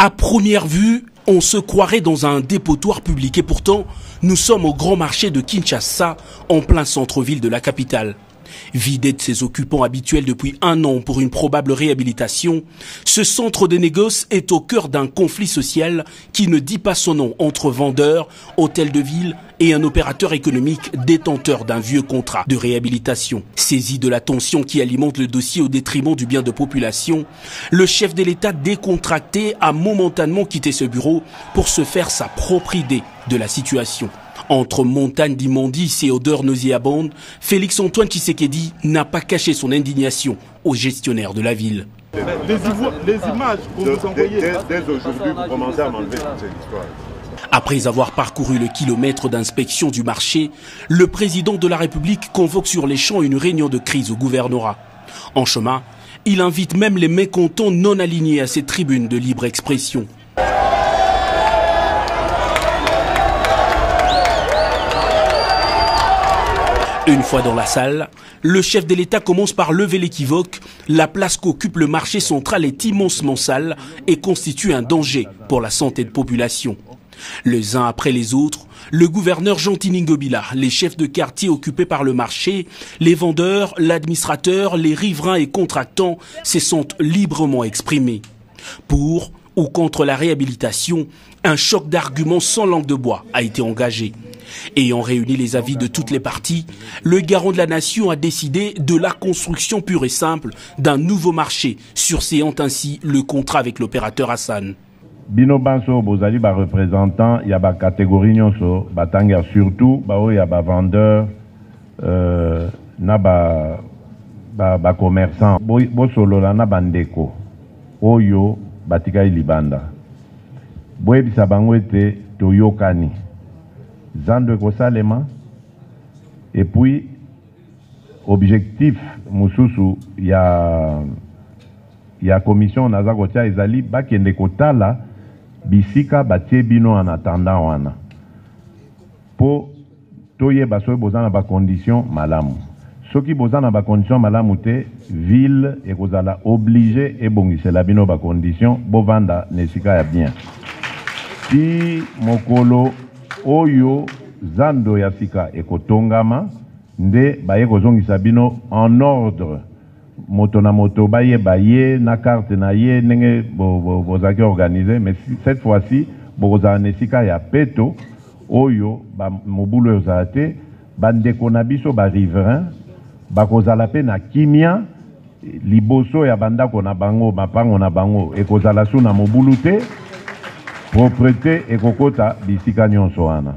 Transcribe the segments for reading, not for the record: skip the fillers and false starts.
À première vue, on se croirait dans un dépotoir public et pourtant, nous sommes au grand marché de Kinshasa, en plein centre-ville de la capitale. Vidé de ses occupants habituels depuis 1 an pour une probable réhabilitation, ce centre de négoce est au cœur d'un conflit social qui ne dit pas son nom entre vendeurs, hôtels de ville et un opérateur économique détenteur d'un vieux contrat de réhabilitation. Saisi de la tension qui alimente le dossier au détriment du bien de population, le chef de l'État décontracté a momentanément quitté ce bureau pour se faire sa propre idée de la situation. Entre montagne d'immondices et odeurs nauséabondes, Félix-Antoine Tshisekedi n'a pas caché son indignation aux gestionnaires de la ville. Les images que vous envoyez... Dès aujourd'hui, vous commencez à m'enlever toute cette histoire. Après avoir parcouru le kilomètre d'inspection du marché, le président de la République convoque sur les champs une réunion de crise au gouvernorat. En chemin, il invite même les mécontents non alignés à cette tribune de libre expression. Une fois dans la salle, le chef de l'État commence par lever l'équivoque. La place qu'occupe le marché central est immensement sale et constitue un danger pour la santé de population. Les uns après les autres, le gouverneur Jean Tiningobila, les chefs de quartier occupés par le marché, les vendeurs, l'administrateur, les riverains et contractants se sont librement exprimés. Pour ou contre la réhabilitation, un choc d'arguments sans langue de bois a été engagé. Ayant réuni les avis de toutes les parties, le garant de la nation a décidé de la construction pure et simple d'un nouveau marché, surséant ainsi le contrat avec l'opérateur Hassan. Bino banso bozali ba représentant ya ba catégorie nyonso batanga surtout ba o ya ba vendeur na ba commerçant bo solo na bandeko oyo batika libanda boyebisa bango ete toyokani zando ekosalema et puis objectif mususu ya commission naza kotia ezali bakende kotala bisika batie bino en attendant wana po toyeba soki boza na bacondition malamu soki boza na bacondition malamu te ville ekozala obligé ebongisela bino bacondition bovanda na esika ya bien ti mokolo oyo zando ya sika ekotongama nde baye kozongisa bino en ordre moto na moto baye na carte na ye ndenge bozaki organisé, mais cette fois-ci bokozala na esika ya peto oyo mobulu ezala te bandeko na biso bariverain bakozala pe na kimia liboso ya bandako na bango mapango na bango ekozala su na mobulu te propreté ekokota bisika nyonso wana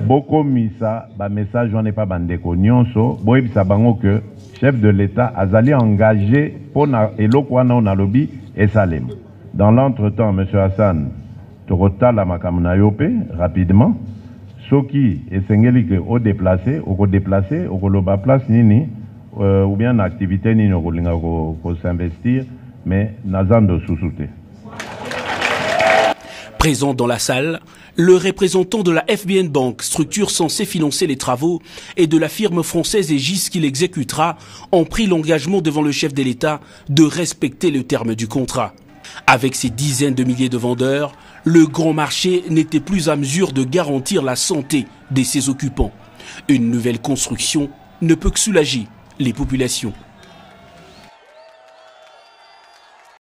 bokomisa ba message wana pa bandeko nyonso boyebisa bango que chef de l'État azali engagé pour eloko wana na lobi esalem. Dans l'entretemps, M. Hassan tokotala makambo na yo pe rapidement soki esengeli ke o déplacer okoloba place nini ou bien na activité nini okolinga ko s'investir mais nazando susute. Présent dans la salle, le représentant de la FBN Bank, structure censée financer les travaux, et de la firme française Aegis qui l'exécutera, ont pris l'engagement devant le chef de l'État de respecter le terme du contrat. Avec ses dizaines de milliers de vendeurs, le grand marché n'était plus à mesure de garantir la santé de ses occupants. Une nouvelle construction ne peut que soulager les populations.